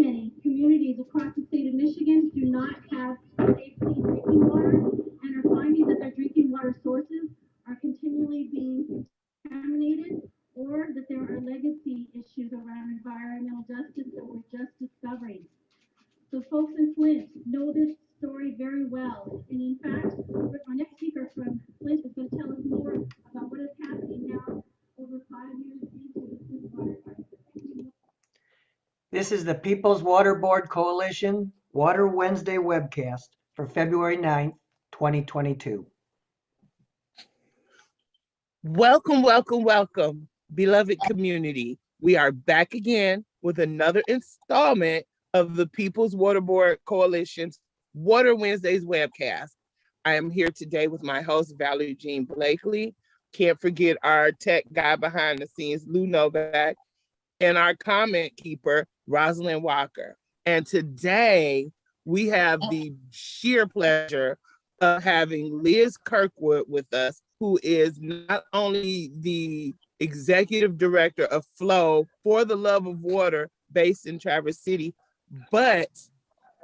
many communities across the state of Michigan do not have safe, clean drinking water and are finding that their drinking water sources are continually being contaminated, or that there are legacy issues around environmental justice that we're just discovering. So folks in Flint know this story very well. And in fact, our next speaker from Flint is going to tell us more about what is happening now over 5 years into the Flint water crisis. This is the People's Water Board Coalition Water Wednesday webcast for February 9th, 2022. Welcome, welcome, welcome, beloved community. We are back again with another installment of the People's Water Board Coalition's Water Wednesdays webcast. I am here today with my host, Valerie Jean Blakely. Can't forget our tech guy behind the scenes, Lou Novak, and our comment keeper, Rosalind Walker. And today we have the sheer pleasure of having Liz Kirkwood with us, who is not only the executive director of Flow for the Love of Water based in Traverse City, but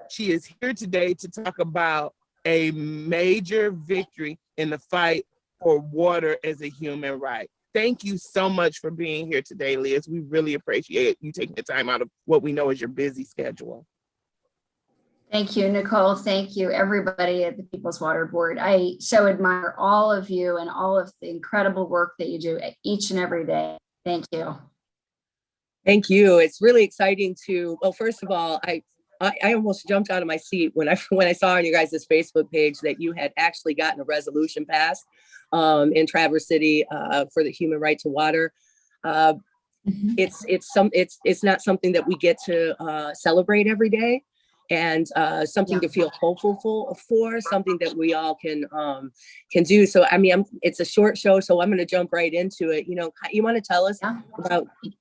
she is here today to talk about a major victory in the fight for water as a human right. Thank you so much for being here today, Liz. We really appreciate you taking the time out of what we know is your busy schedule. Thank you, Nicole. Thank you, everybody at the People's Water Board. I so admire all of you and all of the incredible work that you do each and every day. Thank you. Thank you. It's really exciting to, well, first of all, I almost jumped out of my seat when I saw on your guys' Facebook page that you had actually gotten a resolution passed in Traverse City for the human right to water. It's not something that we get to celebrate every day, and something to feel hopeful for, something that we all can do. So I mean, it's a short show, so I'm going to jump right into it. You know, you want to tell us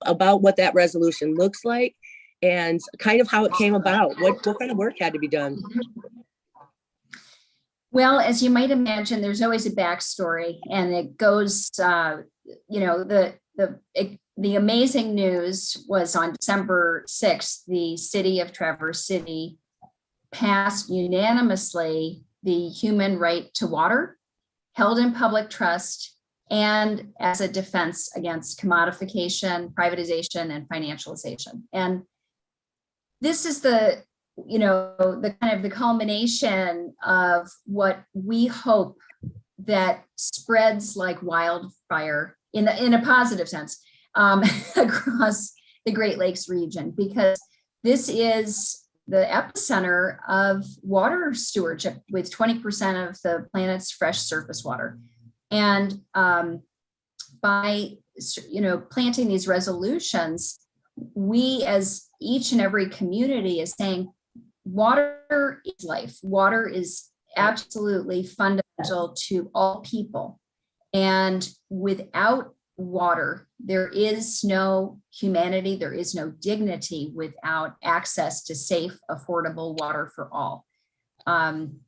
about what that resolution looks like and kind of how it came about? What kind of work had to be done? Well, as you might imagine, there's always a backstory, and it goes, you know, the amazing news was on December 6th, the city of Traverse City passed unanimously the human right to water, held in public trust, and as a defense against commodification, privatization, and financialization. And this is the, you know, the kind of the culmination of what we hope that spreads like wildfire in a positive sense across the Great Lakes region, because this is the epicenter of water stewardship, with 20% of the planet's fresh surface water. And by, you know, planting these resolutions, we, as each and every community, is saying water is life. Water is absolutely fundamental to all people. And without water, there is no humanity, there is no dignity without access to safe, affordable water for all. And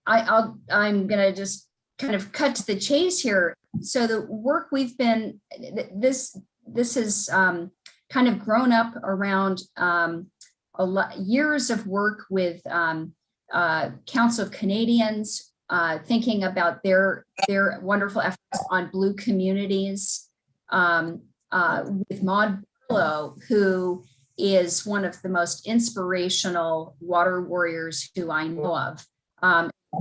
I'm gonna just kind of cut to the chase here. So the work we've been, this has kind of grown up around years of work with Council of Canadians, thinking about their wonderful efforts on Blue communities, with Maud Barlow, who is one of the most inspirational water warriors who I know of.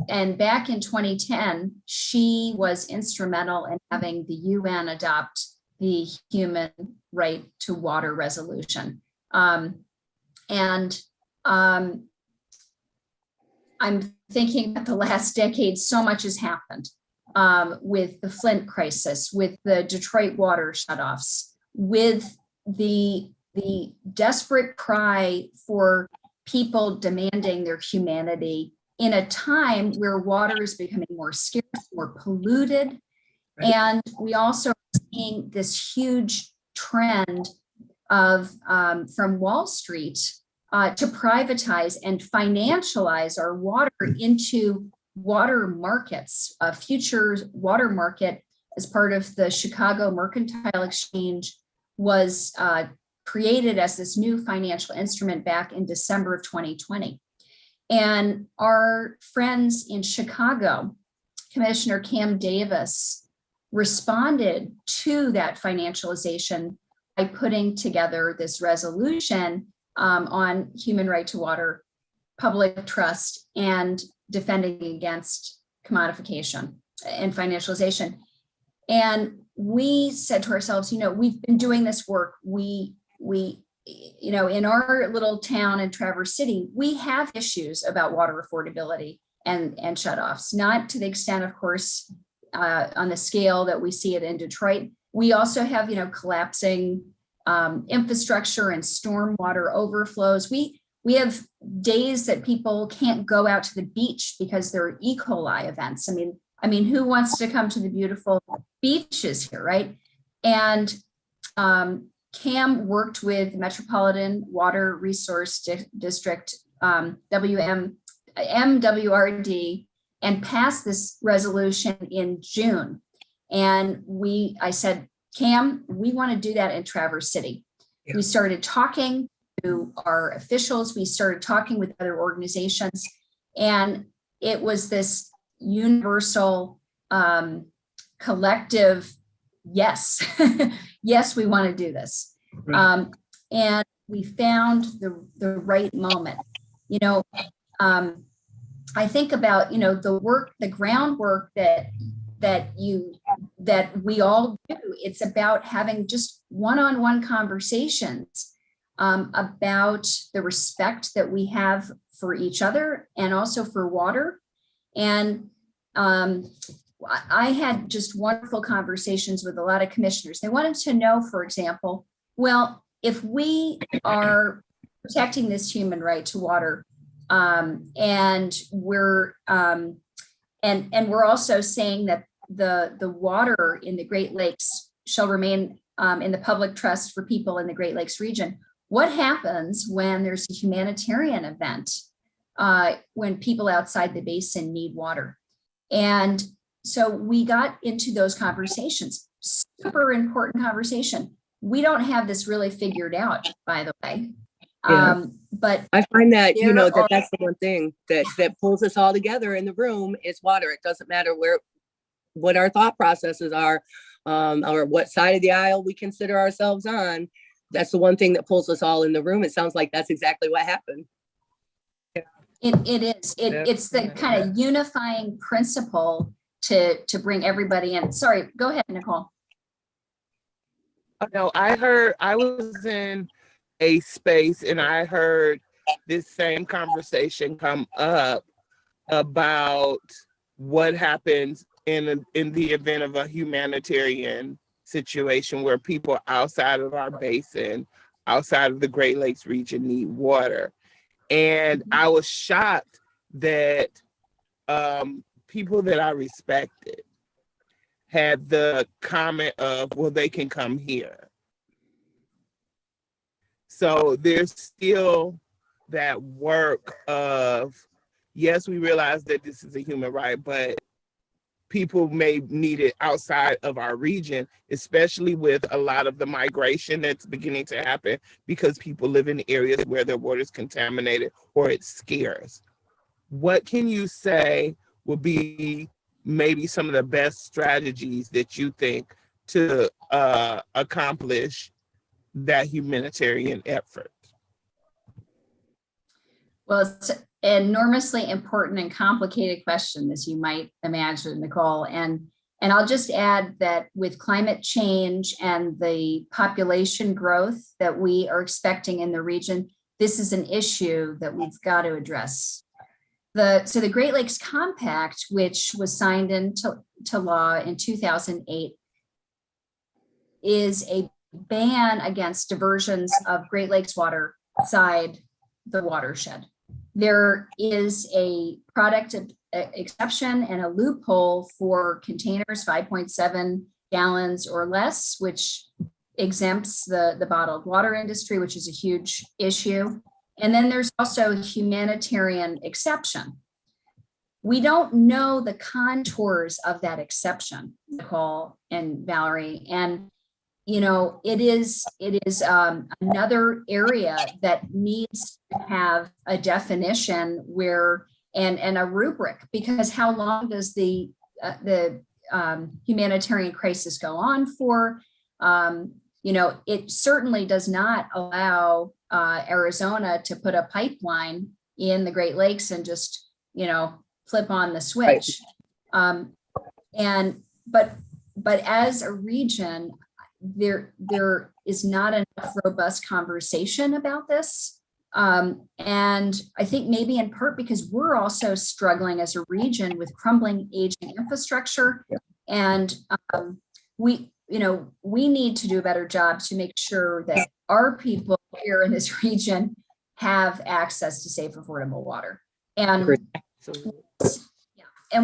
And back in 2010, she was instrumental in having the UN adopt the Human Right to Water Resolution. I'm thinking that the last decade, so much has happened with the Flint crisis, with the Detroit water shutoffs, with the desperate cry for people demanding their humanity in a time where water is becoming more scarce, more polluted. Right. And we also are seeing this huge trend of from Wall Street to privatize and financialize our water into water markets. A future water market as part of the Chicago Mercantile Exchange was created as this new financial instrument back in December of 2020. And our friends in Chicago, Commissioner Cam Davis, responded to that financialization by putting together this resolution on human right to water, public trust, and defending against commodification and financialization. And we said to ourselves, we've been doing this work. We in our little town in Traverse City, we have issues about water affordability and shutoffs, not to the extent, of course, on the scale that we see it in Detroit. We also have, collapsing infrastructure and stormwater overflows. We have days that people can't go out to the beach because there are E. coli events. I mean, who wants to come to the beautiful beaches here, right? And Cam worked with Metropolitan Water Resource District, MWRD, and passed this resolution in June. And I said, Cam, we want to do that in Traverse City. Yeah. We started talking to our officials. We started talking with other organizations. And it was this universal collective, yes, yes, we want to do this. Right. And we found the right moment. I think about, the groundwork that we all do. It's about having just one-on-one conversations about the respect that we have for each other and also for water. And I had just wonderful conversations with a lot of commissioners. They wanted to know, for example, well, if we are protecting this human right to water, and we're also saying that the water in the Great Lakes shall remain in the public trust for people in the Great Lakes region. What happens when there's a humanitarian event, when people outside the basin need water? And so we got into those conversations, super important conversation. We don't have this really figured out, by the way. Yeah. But I find that, that's the one thing that pulls us all together in the room is water. It doesn't matter what our thought processes are, or what side of the aisle we consider ourselves on. That's the one thing that pulls us all in the room. It sounds like that's exactly what happened. It is. It's the kind of unifying principle to bring everybody in. Sorry, go ahead, Nicole. Oh, no, I was in a space and I heard this same conversation come up about what happens in the event of a humanitarian situation where people outside of our basin, outside of the Great Lakes region need water. And I was shocked that people that I respected had the comment of, well, they can come here. So there's still that work of, yes, we realize that this is a human right, but people may need it outside of our region, especially with a lot of the migration that's beginning to happen because people live in areas where their water is contaminated or it's scarce. What can you say would be maybe some of the best strategies that you think to accomplish that humanitarian effort? Well, it's an enormously important and complicated question, as you might imagine, Nicole. And I'll just add that with climate change and the population growth that we are expecting in the region, this is an issue that we've got to address. So the Great Lakes Compact, which was signed into law in 2008, is a ban against diversions of Great Lakes water outside the watershed. There is a product exception and a loophole for containers 5.7 gallons or less, which exempts the bottled water industry, which is a huge issue. And then there's also a humanitarian exception. We don't know the contours of that exception, Nicole and Valerie. And it is another area that needs to have a definition where, and a rubric, because how long does the humanitarian crisis go on for? It certainly does not allow Arizona to put a pipeline in the Great Lakes and just, flip on the switch. But as a region, there is not enough robust conversation about this. And I think maybe in part because we're also struggling as a region with crumbling aging infrastructure. And we need to do a better job to make sure that our people here in this region have access to safe, affordable water. And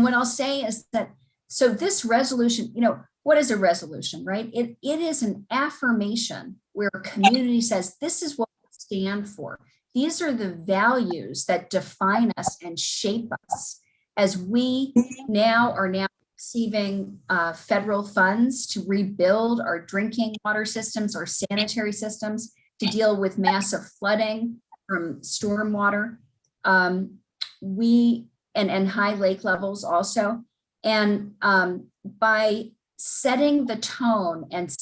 what I'll say is that, so this resolution, what is a resolution, right? It is an affirmation where a community says, this is what we stand for. These are the values that define us and shape us, as we are now receiving federal funds to rebuild our drinking water systems, our sanitary systems, to deal with massive flooding from stormwater, and high lake levels also. And by setting the tone and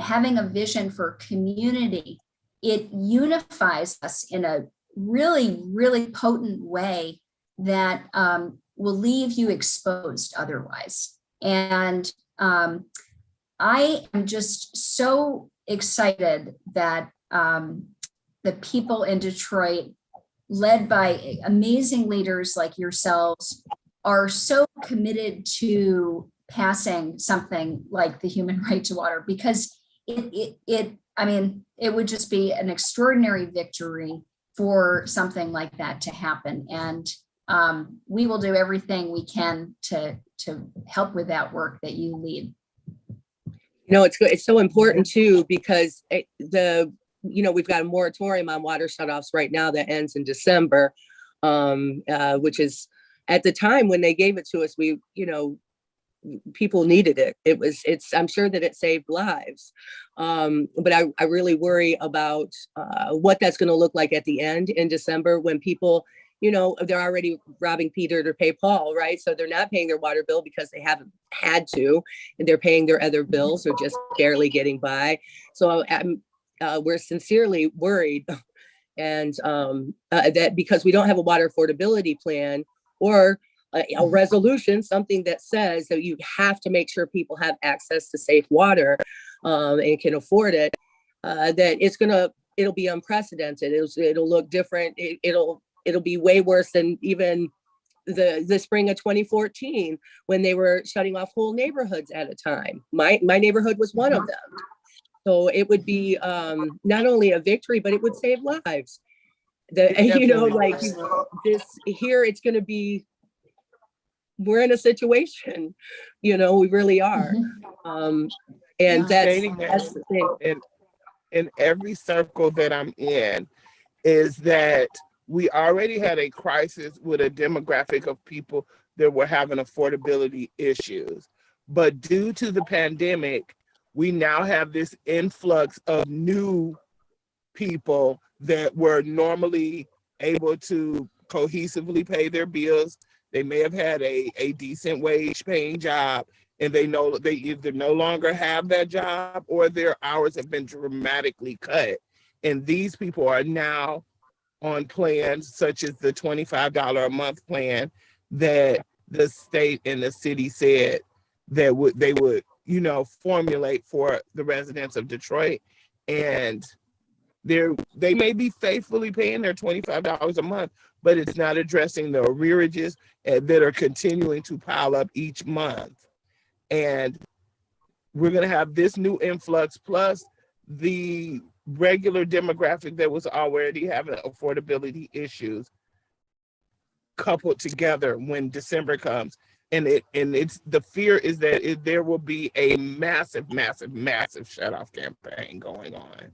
having a vision for community, it unifies us in a really, really potent way that will leave you exposed otherwise. And I am just so excited that the people in Detroit, led by amazing leaders like yourselves, are so committed to passing something like the human right to water, because it would just be an extraordinary victory for something like that to happen. And we will do everything we can to help with that work that you lead. It's so important too, because we've got a moratorium on water shutoffs right now that ends in December, which is, at the time when they gave it to us, people needed it. I'm sure that it saved lives. But I really worry about what that's going to look like at the end in December, when people, they're already robbing Peter to pay Paul, right? So they're not paying their water bill because they haven't had to, and they're paying their other bills, or just barely getting by. So we're sincerely worried, and that because we don't have a water affordability plan or a resolution, something that says that you have to make sure people have access to safe water and can afford it, that it'll be unprecedented. It'll look different. It'll be way worse than even the spring of 2014, when they were shutting off whole neighborhoods at a time. My neighborhood was one of them. So it would be not only a victory, but it would save lives. This here, it's going to be, we're in a situation, we really are. And that's the thing. In every circle that I'm in, is that we already had a crisis with a demographic of people that were having affordability issues. But due to the pandemic, we now have this influx of new people that were normally able to cohesively pay their bills. They may have had a decent wage paying job, and they know they either no longer have that job or their hours have been dramatically cut. And these people are now on plans such as the $25 a month plan that the state and the city said that they would formulate for the residents of Detroit. And they may be faithfully paying their $25 a month, but it's not addressing the arrearages that are continuing to pile up each month. And we're going to have this new influx plus the regular demographic that was already having affordability issues coupled together when December comes. And it's the fear is that there will be a massive shutoff campaign going on.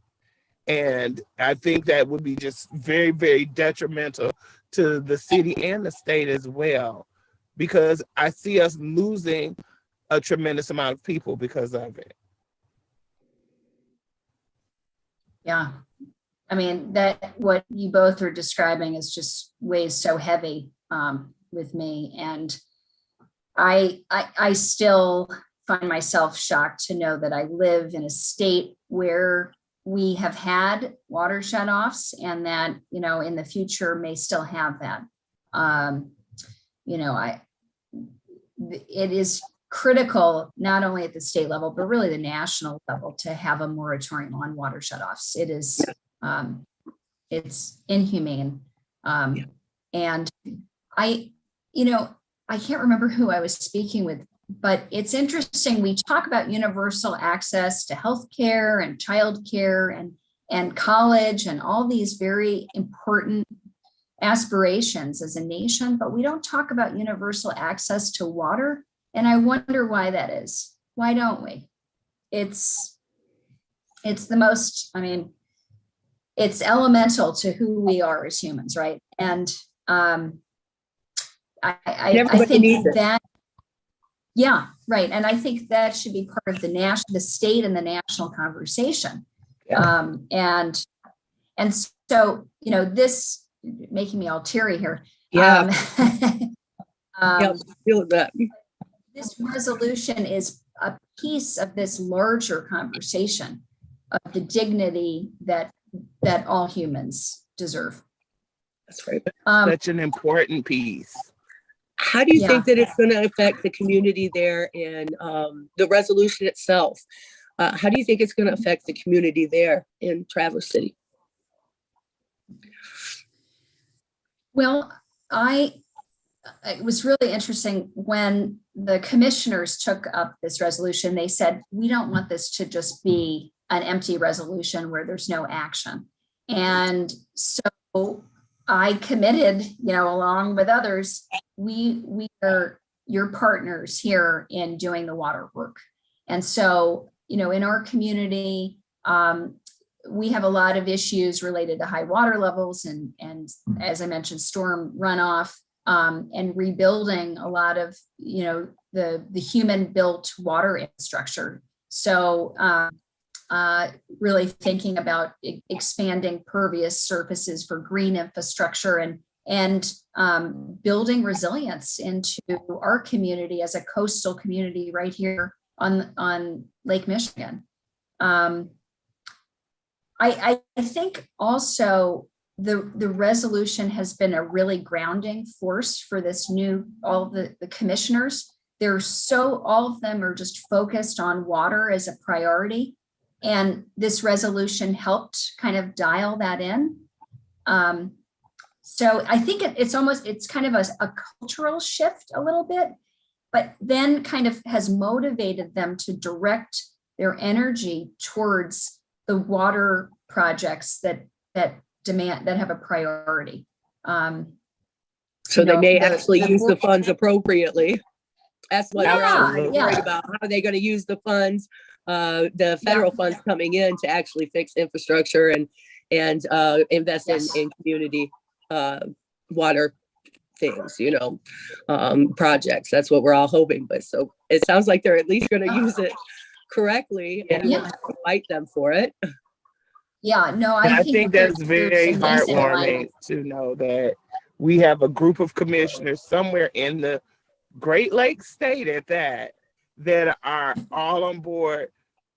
And I think that would be just very, very detrimental to the city and the state as well, because I see us losing a tremendous amount of people because of it. Yeah. I mean, that what you both are describing is just weighs so heavy with me. And I still find myself shocked to know that I live in a state where we have had water shutoffs and that, you know, in the future may still have that. You know, it is critical, not only at the state level, but really the national level, to have a moratorium on water shutoffs. It is, it's inhumane. And you know, I can't remember who I was speaking with, but it's interesting. We talk about universal access to healthcare and childcare and college and all these very important aspirations as a nation, but we don't talk about universal access to water. And I wonder why that is. Why don't we? It's the most, I mean, it's elemental to who we are as humans, right? And I think that, yeah, right. And I think that should be part of the state and the national conversation. Yeah. And so, you know, this making me all teary here. Yeah. Feel that. This resolution is a piece of this larger conversation of the dignity that all humans deserve. That's right. Such an important piece. How do you think that it's going to affect the community there and the resolution itself? How do you think it's going to affect the community there in Traverse City? Well, it was really interesting when the commissioners took up this resolution. They said, we don't want this to just be an empty resolution where there's no action. And so I committed, you know, along with others, we are your partners here in doing the water work. And so, you know, in our community, we have a lot of issues related to high water levels and as I mentioned, storm runoff, and rebuilding a lot of, you know, the human built water infrastructure. So really thinking about expanding pervious surfaces for green infrastructure and building resilience into our community as a coastal community right here on Lake Michigan. I think also the resolution has been a really grounding force for this all the commissioners. All of them are just focused on water as a priority. And this resolution helped kind of dial that in. So I think it's kind of a cultural shift a little bit, but then kind of has motivated them to direct their energy towards the water projects that have a priority. So they may actually use the funds appropriately. That's what we're all worried about. How are they going to use the funds, the federal funds coming in to actually fix infrastructure and invest in community water things, you know, projects. That's what we're all hoping. But so it sounds like they're at least going to use it correctly and fight them for it. Yeah, no, I think that's very heartwarming to know that we have a group of commissioners somewhere in the Great Lakes state at that are all on board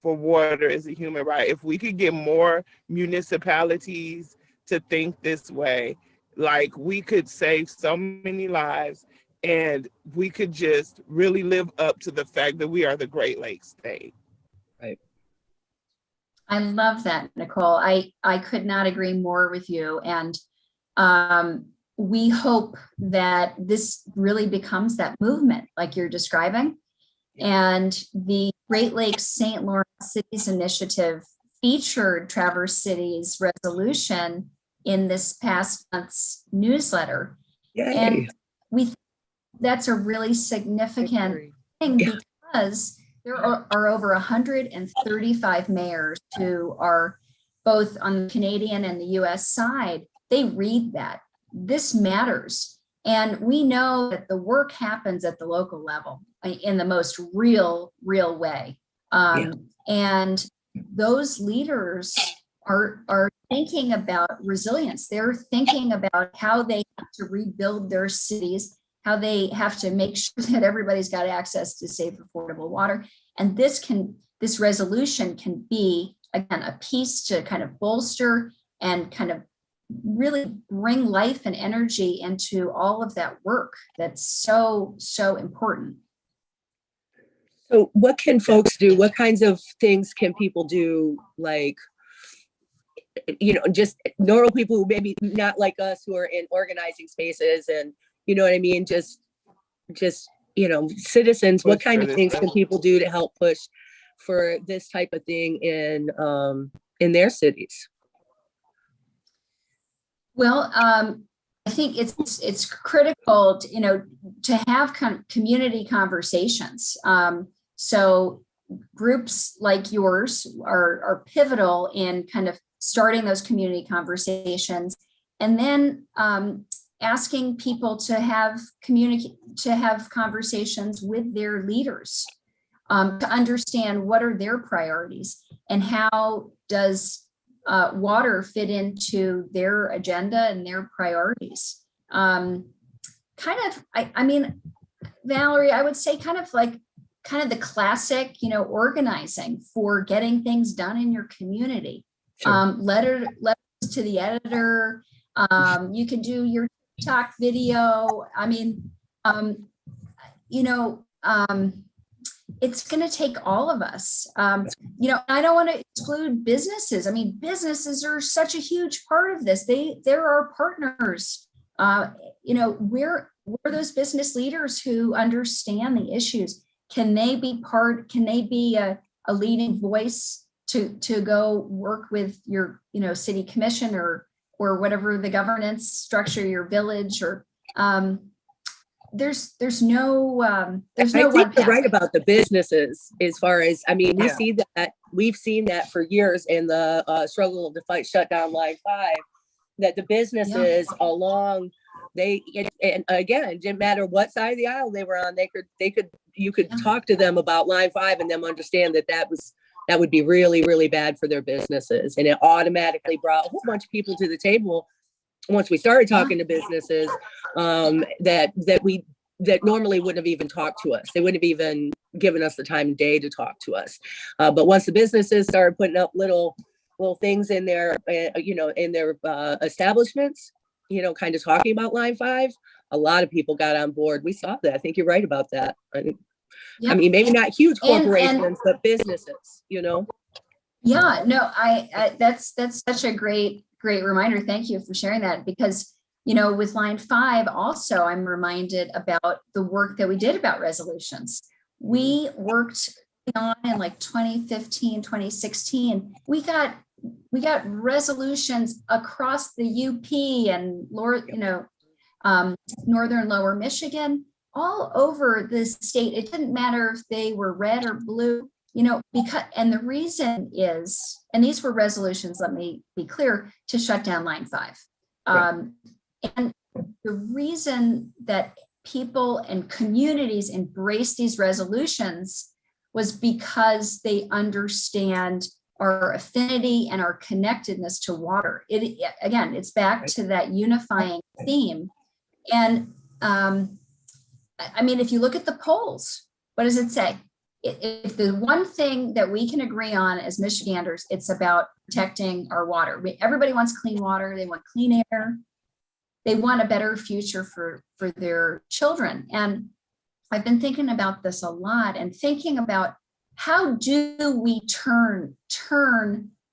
for water as a human right. If we could get more municipalities to think this way, like we could save so many lives and we could just really live up to the fact that we are the Great Lakes state. Right. I love that, Nicole. I could not agree more with you. And we hope that this really becomes that movement like you're describing. And the Great Lakes St. Lawrence Cities Initiative featured Traverse City's resolution in this past month's newsletter. Yay. And we think that's a really significant thing because there are over 135 mayors who are both on the Canadian and the US side. They read that. This matters. And we know that the work happens at the local level in the most real way. And those leaders are thinking about resilience. They're thinking about how they have to rebuild their cities, how they have to make sure that everybody's got access to safe, affordable water. And this resolution can be, again, a piece to kind of bolster and kind of really bring life and energy into all of that work that's so, so important. So what can folks do? What kinds of things can people do? Like, just normal people who maybe not like us, who are in organizing spaces, and you know what I mean? Just, citizens, what kind of things can people do to help push for this type of thing in their cities? Well, I think it's critical, to have community conversations. So groups like yours are pivotal in kind of starting those community conversations, and then asking people to have conversations with their leaders to understand what are their priorities and how does water fit into their agenda and their priorities. Valerie, I would say kind of the classic, organizing for getting things done in your community. Sure. Letters to the editor. You can do your TikTok video. It's going to take all of us. I don't want to exclude businesses. Businesses are such a huge part of this. They're our partners. We're those business leaders who understand the issues. Can they be a leading voice to go work with your, city commission or whatever the governance structure, your village, or there's no I think you're right about the businesses, as far as, we've seen that for years in the struggle to fight shutdown Line 5, that the businesses along, and again, it didn't matter what side of the aisle they were on, you could talk to them about Line 5 and them understand that would be really, really bad for their businesses. And it automatically brought a whole bunch of people to the table once we started talking to businesses that normally wouldn't have even talked to us. They wouldn't have even given us the time of day to talk to us. But once the businesses started putting up little things in their, in their establishments, kind of talking about Line 5, a lot of people got on board. We saw that. I think you're right about that. Yep. Maybe not huge corporations, but businesses, Yeah, no, that's such a great reminder. Thank you for sharing that, because, with Line 5 also, I'm reminded about the work that we did about resolutions. We worked on in 2015, 2016. We got resolutions across the UP and northern lower Michigan, all over the state. It didn't matter if they were red or blue, and the reason is, and these were resolutions, let me be clear, to shut down Line 5. Right. And the reason that people and communities embrace these resolutions was because they understand our affinity and our connectedness to water. It's back to that unifying theme. And if you look at the polls, what does it say? If the one thing that we can agree on as Michiganders, it's about protecting our water. Everybody wants clean water. They want clean air. They want a better future for their children. And I've been thinking about this a lot, and thinking about how do we turn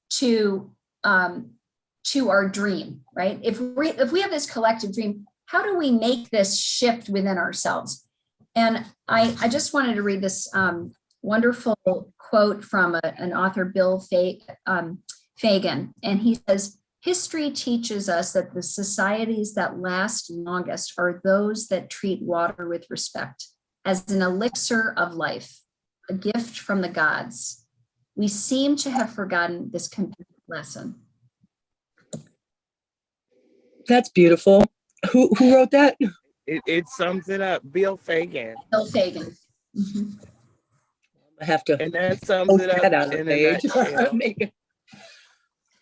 to our dream, right? If we have this collective dream, how do we make this shift within ourselves? And I just wanted to read this wonderful quote from an author, Bill Fagan, and he says, "History teaches us that the societies that last longest are those that treat water with respect, as an elixir of life, a gift from the gods. We seem to have forgotten this complete lesson." That's beautiful. Who wrote that? It sums it up. Bill Fagan. Bill Fagan. Mm-hmm. I have to. And that sums it up in a nutshell.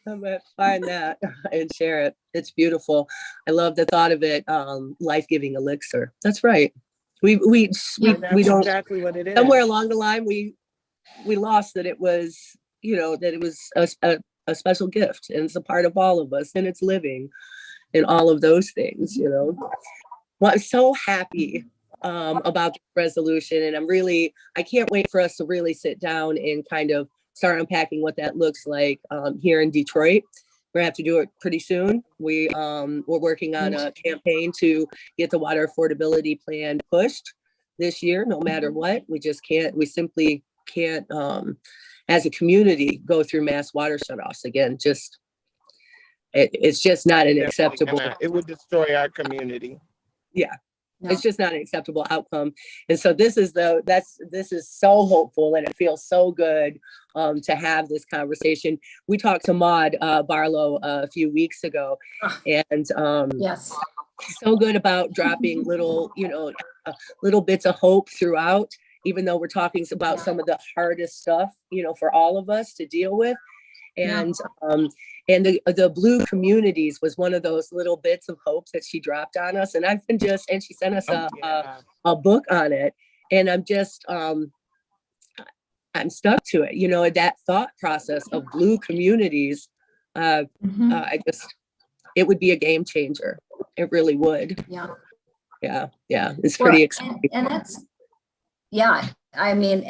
I'm gonna find that and share it. It's beautiful. I love the thought of it. Life-giving elixir. That's right. We And that's don't, exactly what it is. somewhere along the line, we lost that it was, that it was a special gift, and it's a part of all of us, and it's living and all of those things, Well, I'm so happy about the resolution, and I can't wait for us to really sit down and kind of start unpacking what that looks like here in Detroit. We're gonna have to do it pretty soon. We're working on a campaign to get the water affordability plan pushed this year, no matter what. We simply can't, as a community, go through mass water shutoffs again. It's just not an acceptable. It would destroy our community. Yeah. No. It's just not an acceptable outcome. And so this is so hopeful, and it feels so good to have this conversation. We talked to Maude Barlow a few weeks ago, and Yes. so good about dropping little bits of hope throughout, even though we're talking about some of the hardest stuff, for all of us to deal with. And the Blue Communities was one of those little bits of hope that she dropped on us. And and she sent us a book on it. And I'm stuck to it, that thought process of Blue Communities. It would be a game changer. It really would. Yeah. Yeah. It's pretty exciting. And that's, I mean,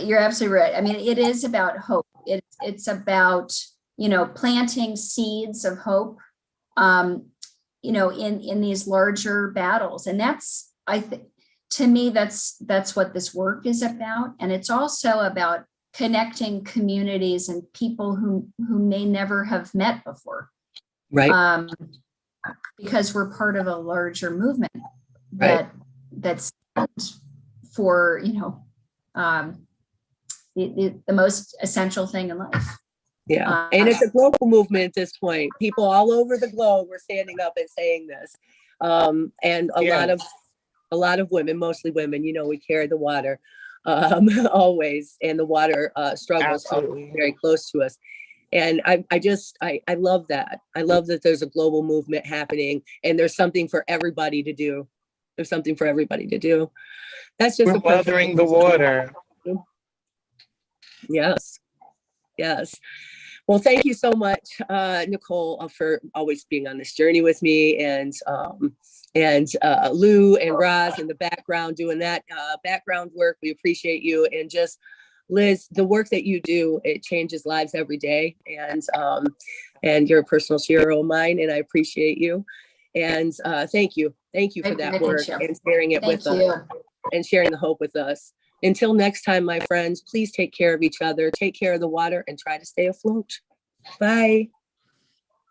you're absolutely right. I mean, it is about hope. It's about, planting seeds of hope, in these larger battles. And that's, to me, that's what this work is about. And it's also about connecting communities and people who may never have met before. Right. Because we're part of a larger movement Right. that's for, the most essential thing in life. Yeah. And it's a global movement at this point. People all over the globe were standing up and saying this. And a lot of women, mostly women, we carry the water always, and the water struggles are very close to us. And I love that. I love that there's a global movement happening, and there's something for everybody to do. There's something for everybody to do. That's just We're weathering the water. Yes. Well, thank you so much, Nicole, for always being on this journey with me, and Lou and Roz in the background doing that background work. We appreciate you. And just Liz, the work that you do, it changes lives every day. And you're a personal hero of mine, and I appreciate you. And thank you for that work and sharing it with us and sharing the hope with us. Until next time, my friends, please take care of each other, take care of the water, and try to stay afloat. Bye.